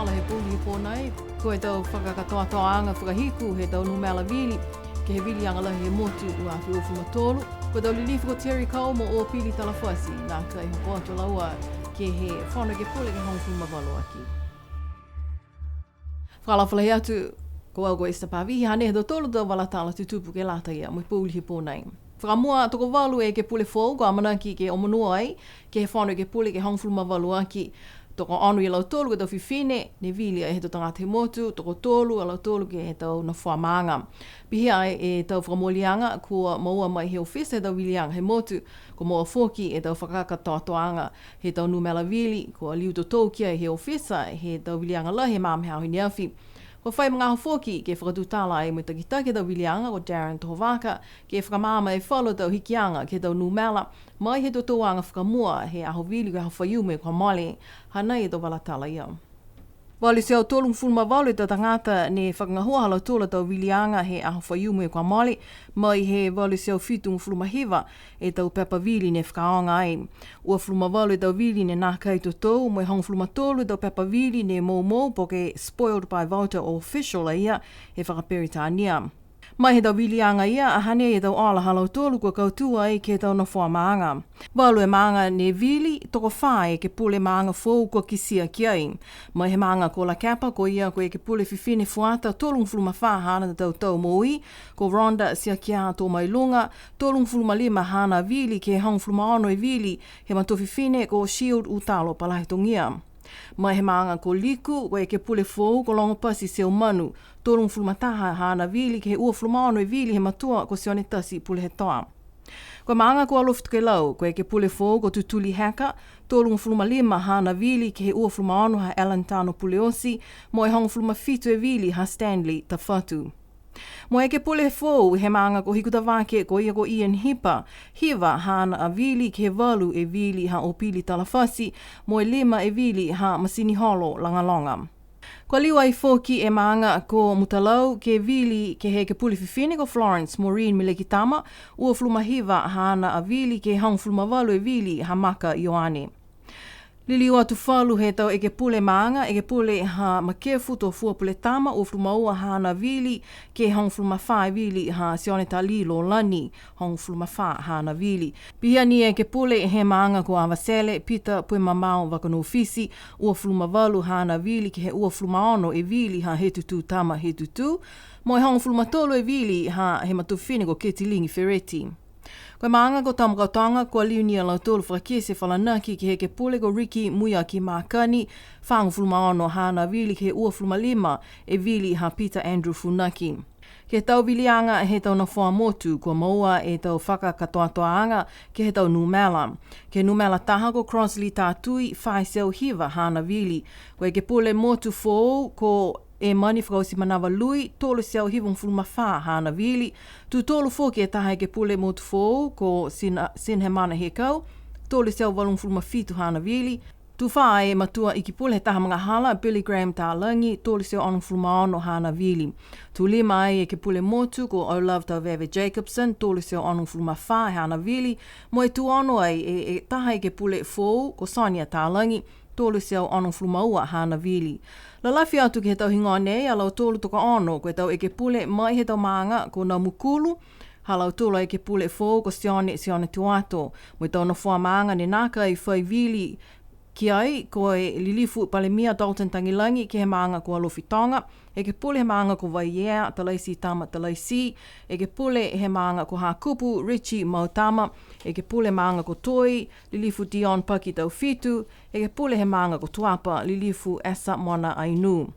tala he puli pōnai, ko e tau whakakatoatoanga whakahiku he tau numela vili, ke he vili anga lahi he motu ua fi ofu matolu, ko tau lilifu ko Terry Kau mo o pili talafasi, nā kai hoko atu laua ke he whana ke pule ke hongfu mawalo aki. Whalawhalahi atu, ko au ko esta pavihi, hane he tolu tau walatala tutupu ke lata ia, mo puli he pōnai. Whakamua toko walu e ke pule fōu, ko amanaki ke omonua ai, ke he whana ke pule ke hongfu mawalo aki, toko anu i lau tolu ke tau whiwhine, ne vili e he tau tangata he motu, toko tolu a lau tolu ke he tau na whaamanga. Pihi ai e tau whakamolianga, kua maua mai he ofisa he tau wilianga he motu, ko moa whoki e tau whakakatoatoanga he tau numela vili, kua liu to tōkia he ofisa he tau wilianga la he māmehau hini awhi. Ko whai mga hofoki ke whakatutala ai mo takita ke tau wilianga ko Darren Tohovaka ke whakamama e whalo tau hikianga ke tau numela mai he totoanga whakamua he aho vili ke aho whaiume kwa male hanai e tau walatala ia. Wali se au tolung fulma walu tau tangata ne whakangahua halau tola tau wilianga he aho whaiume kwa male mai he wali se au whitung fulma hiva e tau pepa vili ne whakaonga ai. Ua fulma walu tau vili ne nā kai totou mai hong fulma tolu tau pepa vili ne mou po ke spoiled by voter or official a ia he whakaperitania. Mai he tau wilianga ia, a hane e tau ala halau tolu kua kautua ai ke tau na whua maanga. Walu e maanga ne vili, toko whae ke pule maanga fōu kua kisia ki ai. Mai he maanga ko la kapa ko ia ko e ke pule whiwhine fuata tolung fulma wha hana tau moi, ko Rhonda sia kia tō mai lunga, tolung fulma lima hana vili ke hong fulma ono e vili, he mato whiwhine ko shield utalo palahitongia. Mai he maanga ko liku, ko e ke pule fōu ko longa pasi seo manu, tolung fulmataha hana vili ke he ua fulmaono e vili he matua ko sione tasi pule he toa. Ko maanga ko alofitu ke lau, ko e ke pule fōu ko tutuli heka, tolung fulma lima hana vili ke he ua fulmaono ha Alantano Puleosi, mo e hong fulma fitu e vili ha Stanley Tafatu. Mo e ke pule fōu he maanga ko hikuta wake ko ia ko Ian Hiva hana a vili ke he walu e vili ha o pili talafasi, mo e lima e vili ha Masini Holo langalonga. Ko liwa i fōki e maanga ko mutalau ke vili ke he ke puli whiwhine ko Florence Maureen Milekitama, ua fulma hiva hana a vili ke hong fulma walu e vili ha Maka Ioane. Lili o atu whalu he tau e ke pule maanga, e ke pule ha makefu to fua pule tama o fulma ua hana vili ke hong fulma wha vili ha sione ta lilo lani hong fulma wha hana vili. Pia ni e ke pule he maanga ko Avasele, Pita pue mamao wakano ofisi, ua fulma walu hana vili ke he ua fulma ono e vili ha he tutu tama he tutu, mo e hong fulma tolo e vili ha he matufine ko Ketilingi Ferretti. Koe maanga ko tamakautonga kua liuni a lau tolu whakese whalanaki ki he ke pule ko Ricky Muia ki Mākani, whaangu fulmaono hana vili ke he ua fulma lima e vili ha Peter Andrew Funaki. Ke tau wilianga he tau na wha motu kua maua e tau whakakatoatoanga ke he tau numela. Ke numela taha ko Crossley tātui whai seo hiva hana vili. Koe ke pule motu fōu ko e mani whakausi manawa lui, tolu siau hivung fulma wha hana vili. Tu tolu fōki e taha ke pule motu fōu ko sin he mana he kau, tolu siau walung fulma fitu hana vili. Tu wha e matua i ki pule he taha mga hala, Billy Graham tā langi, tolu siau anong fulma ono hana vili. Tu lima e ke pule motu ko O Love Tauveve Jacobson, tolu siau anong fulma wha hana vili. Mo e tu ono ai e taha e ke pule fōu ko Sonia tā langi, tolu siau anong fulma ua hana vili. La lafi atu ke he tau hingoa nei, a lau tolu toka ono, koe tau e ke pule mai he tau maanga ko na mukulu, ha lau tolu e ke pule fōu ko sione tuato, mo tau na whua maanga ne naka i whai vili ki ai, ko e lilifu palemia Dalton Tangilangi ke he maanga ko alofi tonga, e ke pule he maanga ko Waiea, Talaisi Tama Talaisi, e ke pule he maanga ko Hakupu, Richie Mautama, e ke pule maanga ko Toi, lilifu Dion Paki Tau Fitu, e ke pule he maanga ko Tuapa, lilifu Esa Mona Ainu.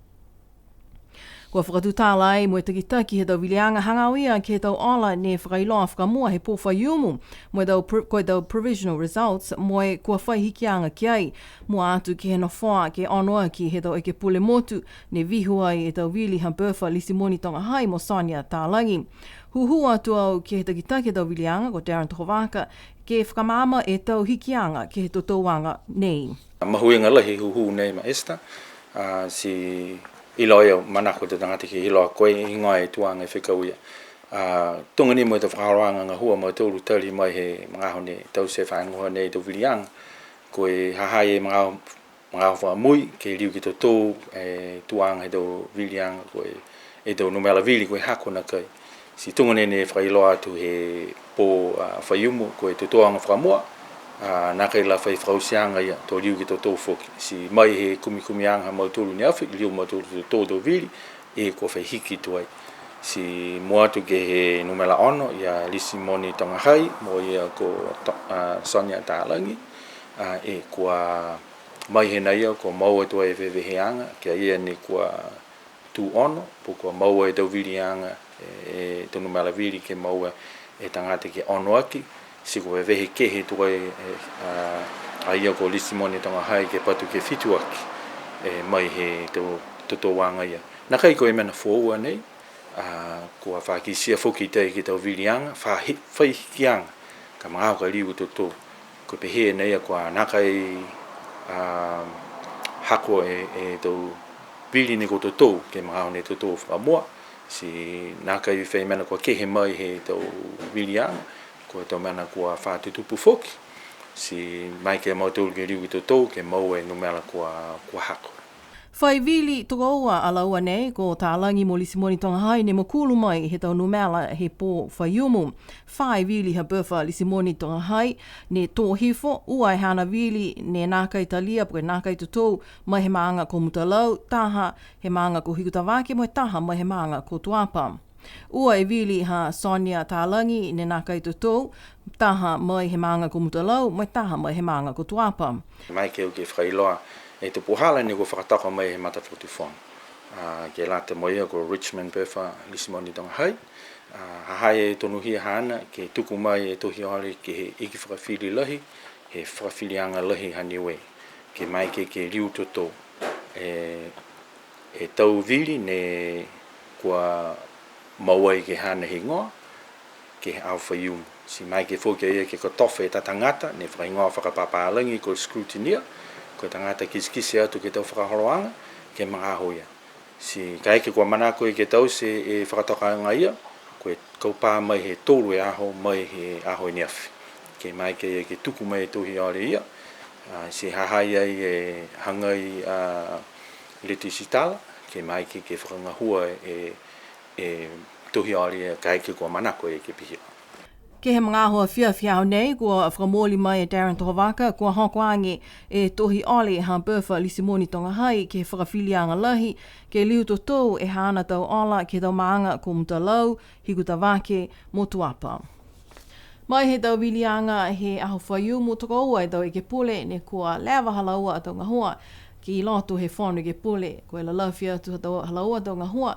Kua whakatutala ai mo e takitaki he tau wilianga hangawia ke he tau ola ne whakailoa whakamua he pōwhaiumu mo e koe tau provisional results mo e kua whai hikianga ki ai mo atu ki he no whoa ke onoa ki he tau e ke pule motu ne vihu ai e tau wili ha Bertha Lisimoni tonga hai mo Sonia tālangi. Huhu atu au ki he takitaki he tau wilianga ko Darren Tohovaka ke whakamama e tau hikianga ki he totouanga nei. Mahuinga lahi huhu nei ma esta si iloio manako te tangata ki iloa koe ingoa e tuanga e whikauia. Tunga ni mo te whakaroanga ngā hua mo tōru tari mai he mga hone tau se whaingoha nei tau wilianga. Koe hahai e mga mga fa mui ke liu ki to tuang he do viliang ko e do numela vili ko hako na kai si tungone ne fra ilo atu he po fa yumu ko e tuang fra mo na kai la fa frausianga ya to liu ki to fo si mai he kumianga mo tulu ni afi liu mo tulu to do vili e ko fa hiki to ai si mo atu ke he numela ono ya lisimoni tonga hai mo ia ko Sonia Talangi e kwa mai he nei ko mau e toi ve veheanga ke ia ni kwa tu ono po ko mau e do vilianga e tonu mala vili ke mau e tangate ke ono aki si ko vehe ke he toi a ia ko lisimoni tonga hai ke patu ke fitu aki e mai he to wanga ia na kai ko e mena fo nei ko fa ki sia foki te ki to vilianga fa fai kianga ka mga ka liu to ko pe he nei ko na kai hako e to vili ni ko to ke mga ne to fra mo si na kai fe mena ko ke he mai he to vilianga ko to mena ko fa tu pu foki si mai ke mo to ke liu to ke mo e no mela ko hako Whai vili toka ua ala ua nei, ko Talangi mo lisimoni tonga hai ne mo kulu mai he tau numela he pō whaiumu. Whai vili ha berwha lisimoni tonga hai ne tō hifo, ua e hana vili ne nākai talia po e nākai tutou mai he maanga ko mutalau, taha he maanga ko hikutawake mo e taha mai he maanga ko tuapa. Ua e vili ha Sonia Talangi ne nākai tutou, taha mai he maanga ko mutalau, mo e taha mai he maanga ko tuapa. Mai ke uke whailoa. E te puhala ni ko whakataka mai he mata whutufong. Ke la te moia ko Richmond Bertha lisimoni tonga hai. Hahai e tonu hia hana ke tuku mai e tohi ole ke he iki whakawhiri lahi, he whakawhirianga lahi ha Niue. Ke mai ke liu toto e tau vili ne kua mauai ke hana he ngoa, ke au whaiumu. Si mai ke fōke ia ke kotofe tatangata, ne whaingoa whakapapālangi ko scrutineer, ko tangata kiskisi atu ke tau whakahoroanga, ke mga hoia. Si kai ke kua mana koe ke tau se e whakatokanga ia, ko e kaupā mai he tōru e aho, mai he aho i niafi. Ke mai ke tuku mai e tohi ole ia, si hahai ai e hangai letisitala, ke mai ke whakangahua e tohi ole ia, kai ke kua mana koe ke pihia. Ke he mga hoa whiawhiao nei, kua whakamōli mai e Darren Tohawaka, kua hokoange e tohi ole ha Bertha lisimoni tonga hai, ke whakawhilianga lahi, ke liu totou e hana tau ola, ke tau maanga ko mutalau, hikutawake, mo tuapa. Mai he tau wilianga he aho whaiumu toka ua e tau e ke pule, ne kua lewa halaua a tau ngahua, ki loto he whanu ke pule, ko e la lawhia tu halaua tau ngahua,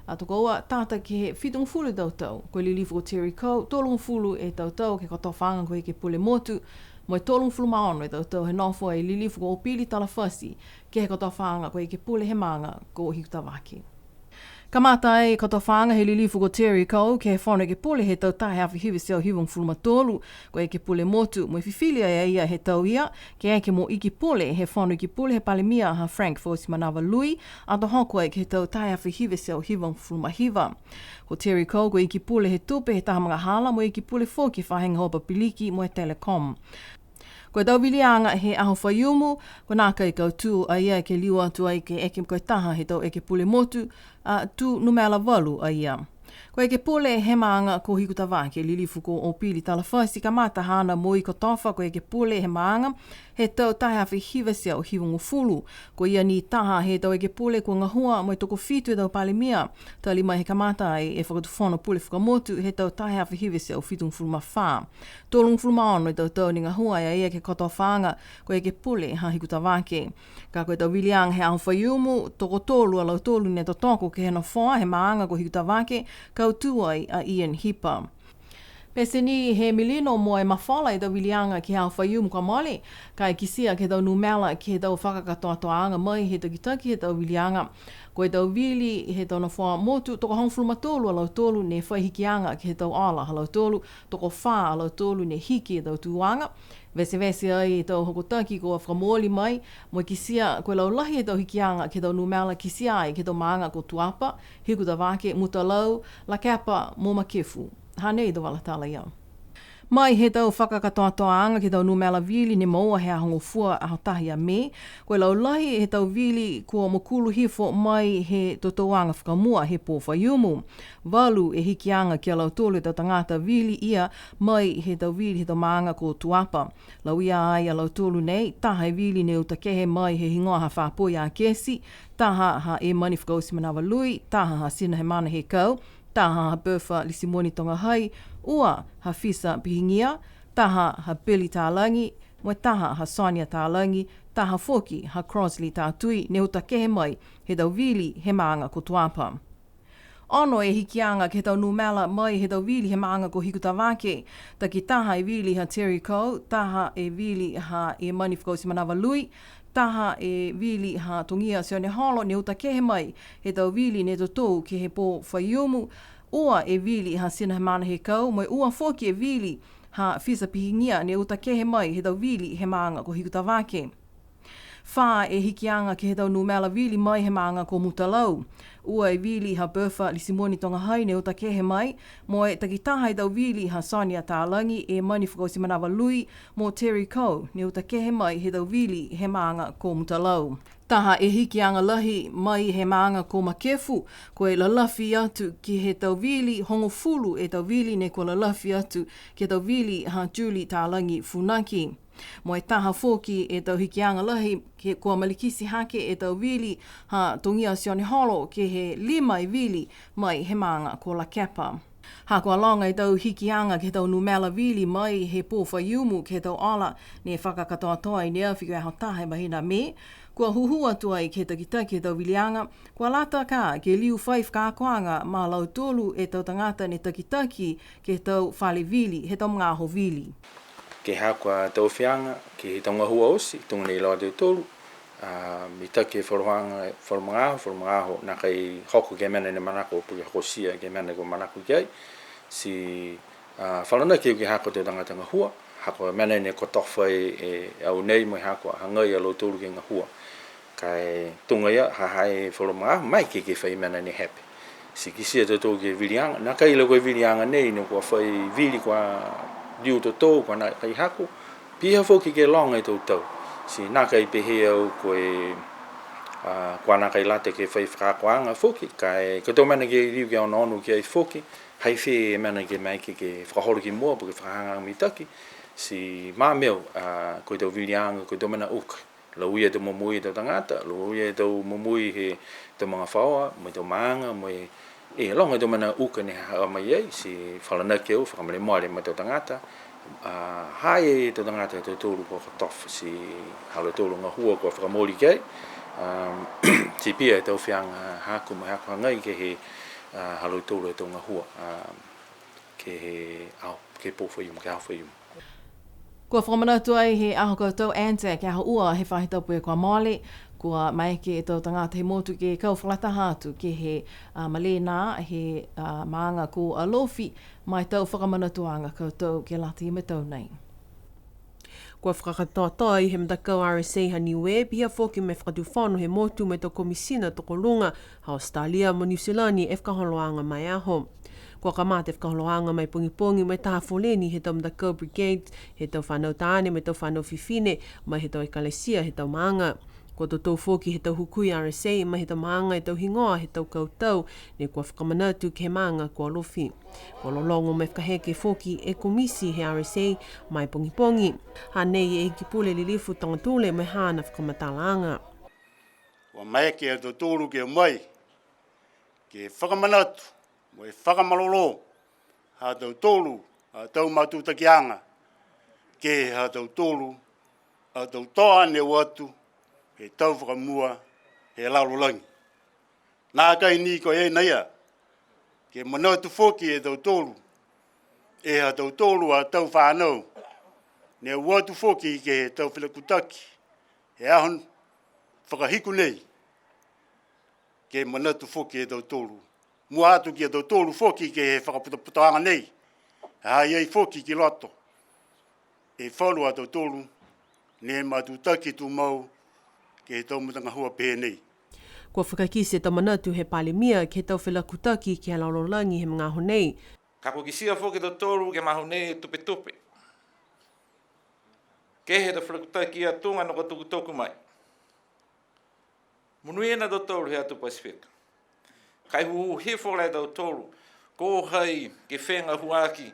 a toko ua tata ke he whitungu fulu tautau, ko lilifu o Terry Coe, tolungu fulu e tautau ke katowhanga ko e ke pule motu, mo e tolungu fulu maono e tautau he nofo e lilifu ko o pili talawhasi, ke he katowhanga ko e ke pule he manga ko hikutawaki. Kamata e katowhanga he lilifu ko Terry Coe, ke he whanu ke pule he tau tahe awhi hiwi seo hiwang fulu matolu, ko e ke pule motu, mo e whiwhilia e ia he tau ia, ke eke mo iki pule, he whanu ki pule he palemia ha Frank Fosi Manawa Lui, a to hoko e ke he tau tahe awhi hiwi seo hiwang fulu mahiwa. Ko Terry Coe, ko iki pule he tupe he taha mga hala, mo iki pule fōki whahenga hopa piliki mo e telecom. Ko e tau wilianga he aho whaiumu, ko nā kai kau tū a ia ke liu atu ai ke eke koe taha he tau eke pule motu, tū numela walu a ia. Ko eke pule he maanga ko hikutawake, lilifu ko o pili talawhasi ka mata hana moi ko tofa ko eke pule he maanga, he tau tahe awhi hiwasia o hiwungu fulu, ko ia ni taha he tau eke pule ko ngahua mo e toko fitu e tau palemia, tali mai he kamata ai e whakatuwhono pule whakamotu, he tau tahe awhi hiwasia o fitungu fulu mawha. Tolungu fulu maono e tau ni ngahua ia ke kotowhanga ko eke pule ha hikutawake. Ka koe tau wilianga he aho whaiumu, toko tolu alau tolu ne totoko ke he no whoa he maanga ko hikutawake, kau tuai a Ian Hipa. Pese ni he milino mo e mawhala i tau wilianga ki hao whaiumu kwa mole, kai kisia ke tau numela ke tau whakakatoatoanga mai he takitaki he tau wilianga. Ko e tau wili he tau na wha motu, toko hongfulu matolu alau tolu ne whaihikianga ke he tau ala alau tolu, toko wha alau tolu ne hiki e tau tuanga. Vese ai e tau hokotaki ko a whamoli mai, mo kisia koe lau lahi e tau hikianga ke tau numela kisia ai ke tau maanga ko tuapa, hikutawake, mutalau, la kepa, mo makefu. Hanei do wala tala iau. Mai he tau whakakatoatoanga ki tau numela vili ni maua he ahongo fua ahotahi a me. Koe lau lahi he tau vili kua mokulu hifo mai he totoanga whakamua he pō whaiumu. Walu e hikianga kia lau tōlu tau tangata vili ia mai he tau vili he tau maanga ko tuapa. Lau ia ai a lau tōlu nei, taha e vili ne utakehe mai he hingoa ha whāpoi a kesi, taha ha e mani whakausi manawa lui, taha ha sina he mana he kau, taha ha berfa lisimoni tonga hai, ua ha fisa pihingia, taha ha Billy tālangi, mo taha ha Sonia tālangi, taha foki ha Crosley tātui, ne utakehe mai he tau vili he maanga ko tuapa. Ono e hikianga ke tau numela mai he tau vili he maanga ko hikutawake, ta ki taha e vili ha Terry Coe, taha e vili ha e mani whakausi manawa lui, taha e vili ha tongia sione holo ne utakehe mai he tau vili ne totou ke he pō whaiumu, ua e vili ha sina he mana he kau, mai ua foki e vili ha fisa pihingia ne utakehe mai he tau vili he maanga ko hikutawake. Whā e hikianga ke he tau numela vili mai he maanga ko mutalau. Ua e vili ha berfa lisimoni tonga hai ne utakehe mai, mo e takitaha e tau vili ha Sonia tālangi e mani whakausi manawa lui, mo Terry Coe ne utakehe mai he tau vili he maanga ko mutalau. Taha e hikianga lahi mai he maanga ko makefu, ko e lalafi atu ki he tau vili hongo fulu e tau vili ne ko lalafi atu ki tau vili ha Julie tālangi funaki. Mo e taha fōki e tau hikianga lahi ke kua malikisi hake e tau vili ha tongia sione holo ke he 5 vili mai he maanga ko la kepa. Ha kua longa e tau hikianga ke tau numela vili mai he pō whaiumu ke tau ala ne whakakatoatoa i nea whiku e hao tahe mahina me. Kua huhua tuai ke takitaki e tau vilianga, kua lata ka ke liu 5 kākoanga ma lau tolu e tau tangata ne takitaki ke tau whale vili he tau ngaho vili. Ke hākua tau whianga, ke tonga hua osi, tonga nei loa te tolu, mi take wharumangaho, nā kai hoko ke mena ne manako, puke hokosia ke mena ko manako kiai, si whalana ke hākua te tanga hua, hākua mena ne kotowha e au nei mai hākua hangai a lo tolu ke ngā hua. Kai tonga ia, hahai wharumangaho, mai ke whai mena ne happy. Si kisia te tō ke vilianga, nā kai lau koe vilianga nei, no kua whai vili kua diu to tau kwa na kai haku pia foki ke longa to tau si na kai pehe au koe kwa na kai late ke fai whakakoanga foki kai ko to mana ke riu ke ono onu ke foki hai fe mana ke mai ke whakahoro ki mua porque whakahanga mitaki si ma meu ko to vilianga ko to mana uk lo ia to momui to tangata lo ia to momui he to mga whaoa mo to maanga mo e longa to mana uka ne mai ai si falana ke o whakamare moare ma to tangata hai to tangata to tolu ko tof si halo tolu nga hua ko whakamori kei si pia to whianga haku mai haku hangai ke he halo tolu to nga hua ke he au ke po whaium ke au whaium. Kua whakamana ai he aho koutou ante ke aho ua he whahitapu e kua mole, kua mai ke e tau tangata he motu ke kau whalata hatu ke he malena he maanga ko alofi mai tau whakamanatuanga koutou ke lati me tau nei. Kua whakakatoa i he mtakau RSA ha Niue, pia whoki me whakatuwhano he motu me tau komisina toko lunga ha Australia mo New Zealand e whakaholoanga mai aho. Kua kamate whakaholoanga mai pongi mai taha wholeni he tau mtakau brigade, he tau whanau tāne, me tau whanau whiwhine, mai he tau ekalesia, he tau maanga. Kua tau whoki he tau hukui RSA, mai he tau maanga, he tau hingoa, he tau kautau, ne kua whakamanatu ke maanga kua lofi. Kua lolongo me whakaheke whoki e komisi he RSA, mai pongi. Ha nei e kipule li lifu tangatule mai hana whakamatalanga. Kua mai ke a tōru ke mai, ke whakamanatu, mo e whakamalolo, ha tau tōru, ha tau matutakianga, ke ha tau tōru, ha tau toa ne watu, he tau whakamua, he laurolangi. Nā kai ni ko e naia, ke manautu whoki e tau tōru, e ha tau tōru a tau whanau, ne watu whoki ke he tau whilakutaki, he ahon whakahiku nei, ke manautu whoki e tau tōru. Mua atu ki a tau tōru whoki ke he whakaputaanga nei, hai ei whoki ki loto, e whalu a tau tōru, ne matutaki tu mau, ke tau mutanga hua pēnei. Kua whakakise tau manatu he palemia ke tau whelakutaki ki a laurolangi he mga honei. Ka ko kisia foki to tolu ke mahune tupe tupe. Ke he da flukuta ki atunga no ko tuku mai. Munui na do tolu he atu Pacific. Kai hu he fo le do tolu. Ko hai ke whenga huaki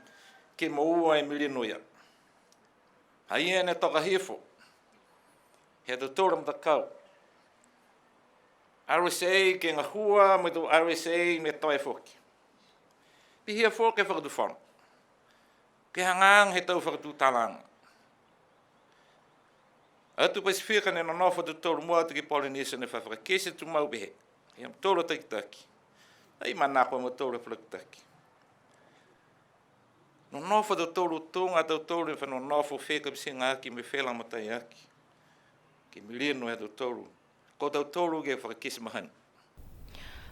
ke moua e milinoia. Hai ene toka hefo. He do tolu mta kau. RSA ke ngā hua me do RSA me toi foki. Pihia foki e whakatu whanu. Ke hangang he tau whakatu talanga. Atu Pasifika ne no nofa do tolu mua te ki Polynesia ne whawhaka. Kese tu mau behe. He am tolu taki. Ai manako mo tolu taki. No nofa do tolu tonga do tolu e no nofa wheka bisinga aki me whela matai aki. Ke milino e do tolu. Ko tau tolu ke whakakisi mahana.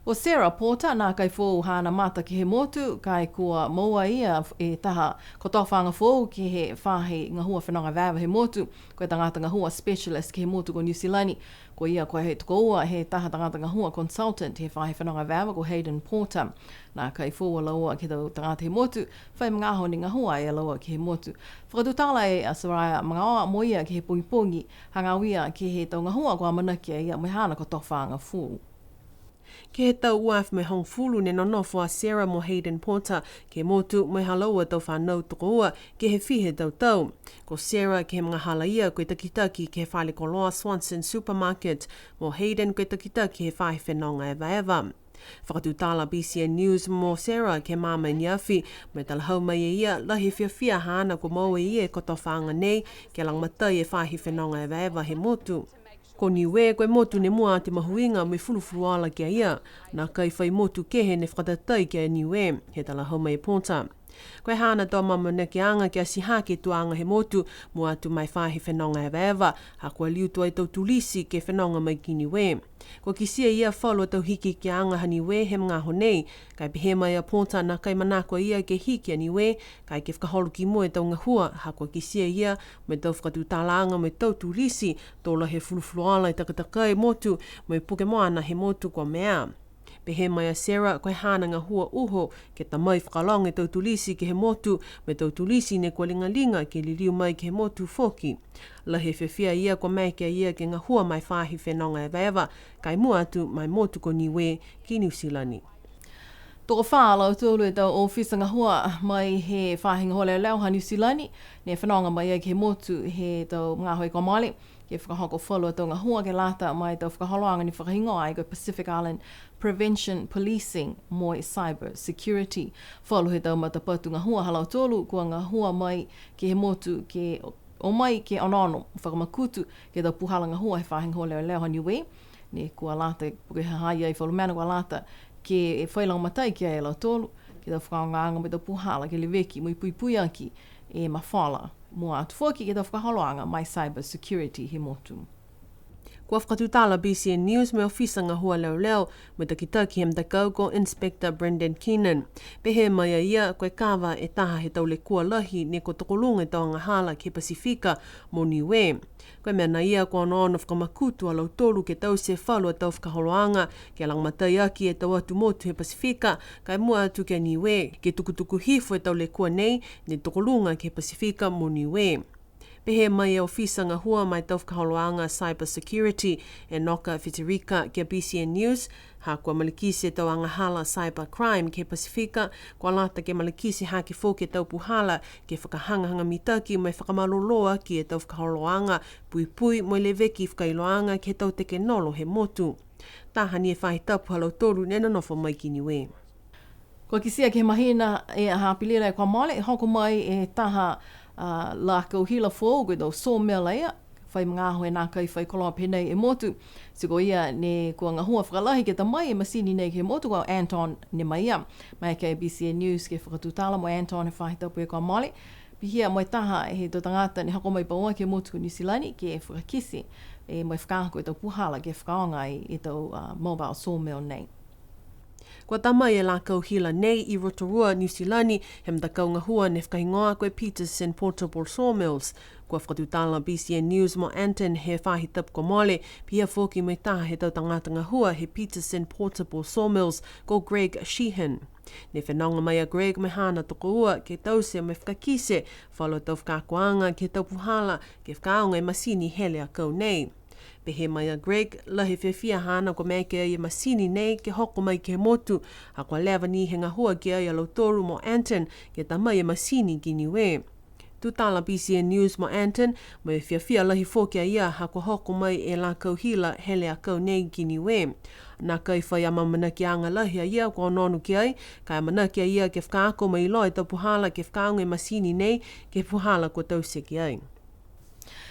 O Sarah Porter, nā kai fōu hāna mata ki he motu, kai kua moa ia e taha ko tōwhanga fōu ki he whahe ngā hua whanonga vēwa he motu, koe tangata ngā hua specialist ki he motu ko New Zealand, ko ia koe he tuko ua he taha tangata ngā hua consultant he whahe whanonga vēwa ko Hayden Porter. Nā kai fōu laua ki tau tangata he motu, whai mga aho ni ngā hua e laua ki he motu. Whakatutala e a Soraya mga oa moia ki he pungipungi, hangawia ki he tau ngā hua ko amanaki ia mai hāna ko tōwhanga fōu. Ke he tau uaf me hong fulu ne nonofo a Sarah mo Hayden Porter ke motu me halaua tau whanau toko ua ke he whihe tau tau. Ko Sarah ke he mga halaia koe takitaki ke he whale koloa Swanson Supermarket mo Hayden koe takitaki he whahe whenonga eva eva. Whakatutala BCN News mo Sarah ke mama Niafi me talahau mai e ia lahi whiawhia hana ko maua ia e koto whaanga nei ke lang matai e whahe whenonga eva eva he motu. Ko Niue koe motu ne mua te mahuinga me fulufulu ala kia ia, nā kai whai motu kehe ne whakatatai kia Niue, he tala haumai Porter. Koe hana tō mama neke anga kia siha ke tuanga he motu, mua atu mai whahe whenonga ewa ewa, ha kua liu tua i tau tulisi ke whenonga mai ki Niue. Ko kisia ia whalua tau hiki ki anga ha Niue he mga honei, kai pehe mai a Porter nā kai manakua ia ke hiki a Niue, kai ke whakaholu ki mua e tau ngahua, ha kua kisia ia me tau whakatutalanga me tau tulisi, tōla he fulufuluala i takatakai motu, me puke moana he motu kua mea. Pehe mai a Sarah koe hana ngā hua uho ke ta mai whakalong e tau tulisi ke he motu me tau tulisi ne kua lingalinga ke liliu mai ke he motu foki. Lahe whewhia ia kua mai kia ia ke ngā hua mai whahi whenonga ewa ewa kai mua atu mai motu ko Niue ki New Zealand. Toko whālau tōlu e tau ofisa ngā hua mai he whahinga hole leo ha New Zealand, ne whanonga mai ke he motu he tau ngā hoi komali, ke whakahoko whalua tau ngā hua ke lata mai tau whakaholoanga ni whakahingo ai ko Pacific Island Prevention Policing mo e Cyber Security. Whalu he tau matapatu ngā hua halau tōlu kua ngā hua mai ke he motu ke o mai ke anono whakamakutu ke tau puhala ngā hua he whahinga hole leo ha Niue, ne kua lata puke haia i whalu mena kua lata ke e whailang matai ki e lau tōlu, ke tau whakaonganga me tau puhala ke le weki mui pui aki e mawhala. Mua atu whoki ke tau whakaholoanga mai cyber security he motu. Kua whakatutala BCN News me ofisa ngā hua leo leo me takitaki he mtakau ko Inspector Brendan Keenan. Pehe mai a ia koe kawa e taha he tau le kua lahi ne ko tokolunga tau ngā hala ke Pasifika mo Niue. Koe mea na ia kua ono whakamakutu a lau tolu ke tau se whalua tau whakaholoanga ke lang matai aki e tau atu motu he Pasifika kai mua atu ke Niue ke tukutuku hifo e tau le kua nei ne tokolunga ke Pasifika mo Niue. Pehe mai e ofisa ngā hua mai tau whakaholoanga Cyber Security e Noka Whitirika ke BCN News, ha kua malikisi e tau angahala Cyber Crime ke Pasifika, kua lata ke malikisi ha ke fōke tau puhala ke whakahangahanga mitaki mai whakamaloloa ki e tau whakaholoanga pui mo le veki whakailoanga ke tau teke nolo he motu. Tahani e whahi tapu halau tolu nena nofo mai ki Niue. Kua kisia ke mahina e hapilira e kua mole, e hoko mai e taha la kau hila fōu koe tau sawmill ia, whai mga aho e nā kai whai koloa penei e motu. Siko ia ne kua ngā hua whakalahi ke ta mai e masini nei ke motu kua Anton ne mai ia. Mai ke BCN News ke whakatutala mo Anton he whahi tapu e kua mole. Pihia mo taha e he to tangata ni hako mai paua ke motu ko New Zealand ke whakakisi e mai whakaako e tau puhala ke whakaonga i tau mobile sawmill nei. Kua tamai e lākau hila nei I Rotorua, New Zealand, he mtakau ngā hua ne whakaingoa koe Peterson Portable Sawmills. Kua whakatutala BCN News mo Anton he whahi tap ko mole, pia fōki me taha he tau tangata ngā hua he Peterson Portable Sawmills ko Greg Sheehan. Ne whenanga mai a Greg me hana toko ua ke tause me whakakise, whalo tau whakakuanga ke tau puhala ke whakaonga e masini hele a kau nei. Pe he mai a Greg, la he whewhia hana ko mea ke ai e masini nei ke hoko mai ke motu, a kua lewa ni he ngā hua ke ai a lautoru mo Anton ke ta mai e masini ki Niue. Tutala BCN News mo Anton, mo e whiawhia lahi whokia ia ha kua hoko mai e lākau hila hele a kau nei ki Niue. Nā kai whai ama mana ki anga lahi a ia kua nonu ki ai, kai mana ki a ia ke whakaako mai loa tau puhala ke whakaonga e masini nei ke puhala kua tause ki ai.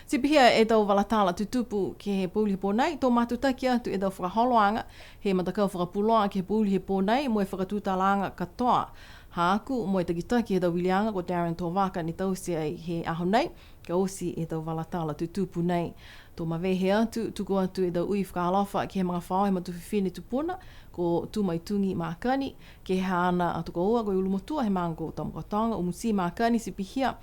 Tipihia e tau walatala tutupu ke he pūlihi pōnei, tō matutaki atu e tau whakaholoanga, he matakau whakapuloa ke he pūlihi pōnei, mo e whakatutalanga katoa. Ha aku, mo e takitaki e tau wilianga ko Darren Tōwaka ni tausi ai he aho nei, ka osi e tau walatala tutupu nei. Tō mawehe atu, tuku atu e tau ui whakalofa ke he mga whao he matuwhiwhine tupuna, ko tūmai tungi mākani, ke he ana atuka ua ko ulumotua he maanga ko tamukatonga, umusi mākani sipihia,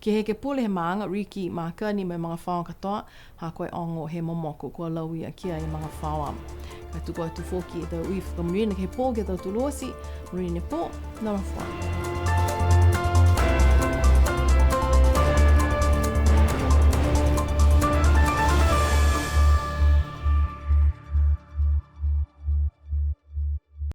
ke he ke pule he maanga, Riki mākani me mga whao katoa, ha koe ongo he momoko kua lauia kia i mga whao am. Ka tuku atu whoki e tau ui whakamurina ke he pō ke tau tuluosi, marine pō, nara whao.